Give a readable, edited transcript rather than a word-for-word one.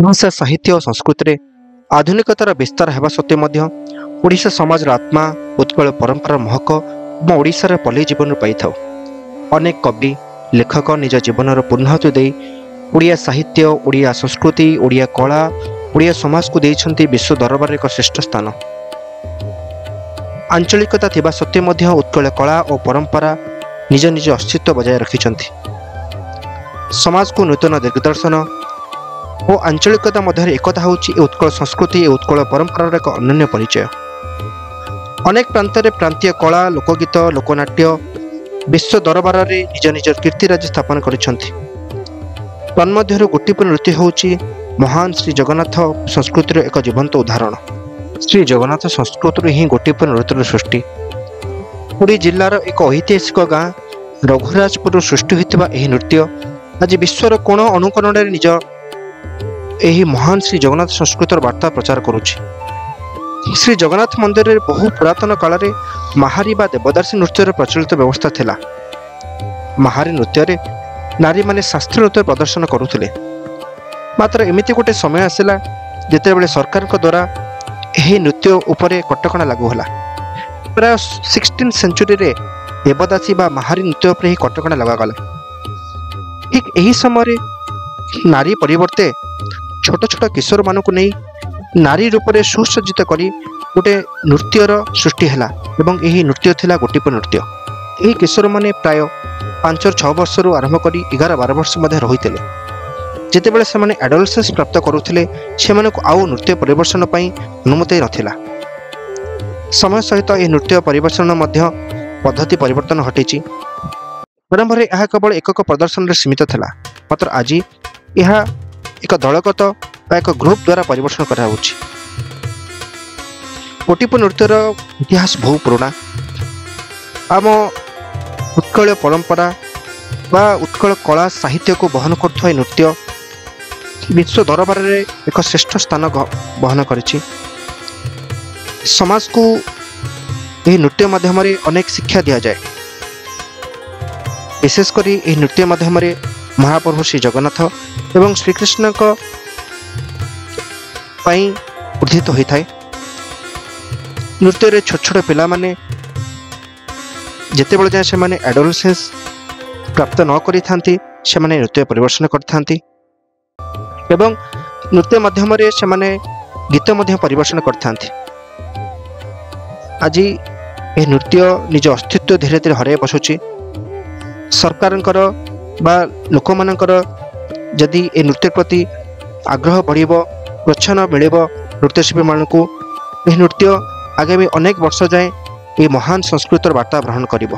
भाषा साहित्य और संस्कृति में आधुनिकतार विस्तार होगा सत्वे ओडिशा समाजर आत्मा उत्कल परंपरा महक और ओडिशार पल्ली जीवन पाई था। अनेक कवि लेखक निज जीवन पूर्णाहुति दे ओडिया साहित्य ओडिया संस्कृति ओडिया कला ओडिया समाज को देइछन्ति विश्व दरबार एक श्रेष्ठ स्थान। आंचलिकता थिबा सत्वे उत्कल कला और परंपरा निज निज अस्तित्व बजाय रखिछन्ति। समाज को नूतन दिग्दर्शन और आंचलिकता मध्य एकता होउछि उत्कल संस्कृति और उत्कल परंपरार एक अनन्य परिचय। अनेक प्रांतरे प्रांतीय कला लोकगीत लोकनाट्य विश्व दरबार में निज निज कीर्तिराज स्थापन करिछन्ति। तन्मध्यरु गोटीपुर नृत्य होउछि महान श्री जगन्नाथ संस्कृतिर एक जीवंत उदाहरण। श्री जगन्नाथ संस्कृति ही गोटीपुर नृत्यर सृष्टि। पुरी जिलार एक ऐतिहासिक गाँ रघुराजपुर सृष्टि होइतिबा एही नृत्य आज विश्वर कोण अनुकोण निज एही महान श्री जगन्नाथ संस्कृतर वार्ता प्रचार करुछि। श्री जगन्नाथ मंदिर में बहु पुरातन काल में महारी बा देवदासी नृत्यर प्रचलित व्यवस्था थिला। महारी नृत्य रे नारी माने शास्त्रीय नृत्य प्रदर्शन करुथिले। मात्र एमिति गोटे समय आसिला जेते बेले सरकार को द्वारा एही नृत्य उपरे कटकणा लागू होला। प्राय 16th सेंचुरी रे देवदासी बा महारी नृत्य उपरे ही कटकणा लगागला। ठीक एही समय नारी परिवर्ते छोट छोट किशोर मानक नहीं नारी रूप में सुसज्जित करी गोटे नृत्यर सृष्टि हैला एवं यही नृत्य थिला गोटीपुर नृत्य। यही किशोर माने प्राय 5-6 वर्ष आरंभ करी 11-12 वर्ष मध्य रहिथिले। जेतेबेले सेमाने एडोलसेंस प्राप्त करुथिले सेमानकु आउ नृत्य परिवर्तन पई अनुमति नथिला। समय सहित यह नृत्य परिवर्तन मध्य पद्धति परिवर्तन हटिछि। प्रारंभ में यह केवल एकक प्रदर्शन सीमित थिला, मात्र आज यह एक दलगत एक ग्रुप द्वारा परिवर्तन करा। गोटीपुर नृत्यर इतिहास बहु पुराना। आम उत्कल परंपरा बा उत्कल कला साहित्य को बहन कर नृत्य विश्व दरबार में एक श्रेष्ठ स्थान बहन करिछि। समाज को यह नृत्य माध्यम अनेक शिक्षा दि जाए। विशेषकर यह नृत्य माध्यम महाप्रभु श्री जगन्नाथ एवं श्रीकृष्ण उद्धित होता है। नृत्य रे छोट छोट पिला माने जेते बेले जाए से माने एडोलसेंस प्राप्त न करि थांती से माने नृत्य परिवर्तन करथांती एवं नृत्य माध्यम रे से माने गीत मध्य परिवर्तन करथांती। आज ए नृत्य निज अस्तित्व धीरे धीरे हराई बसुची। सरकारंकर बा लोक मानकर जदि ए नृत्य प्रति आग्रह बढ़िबो प्रोत्साहन मिलिबो नृत्यशिल्पी मानकु यह नृत्य आगामी अनेक वर्ष जाए ये महान संस्कृतर वार्ता ग्रहण करिबो।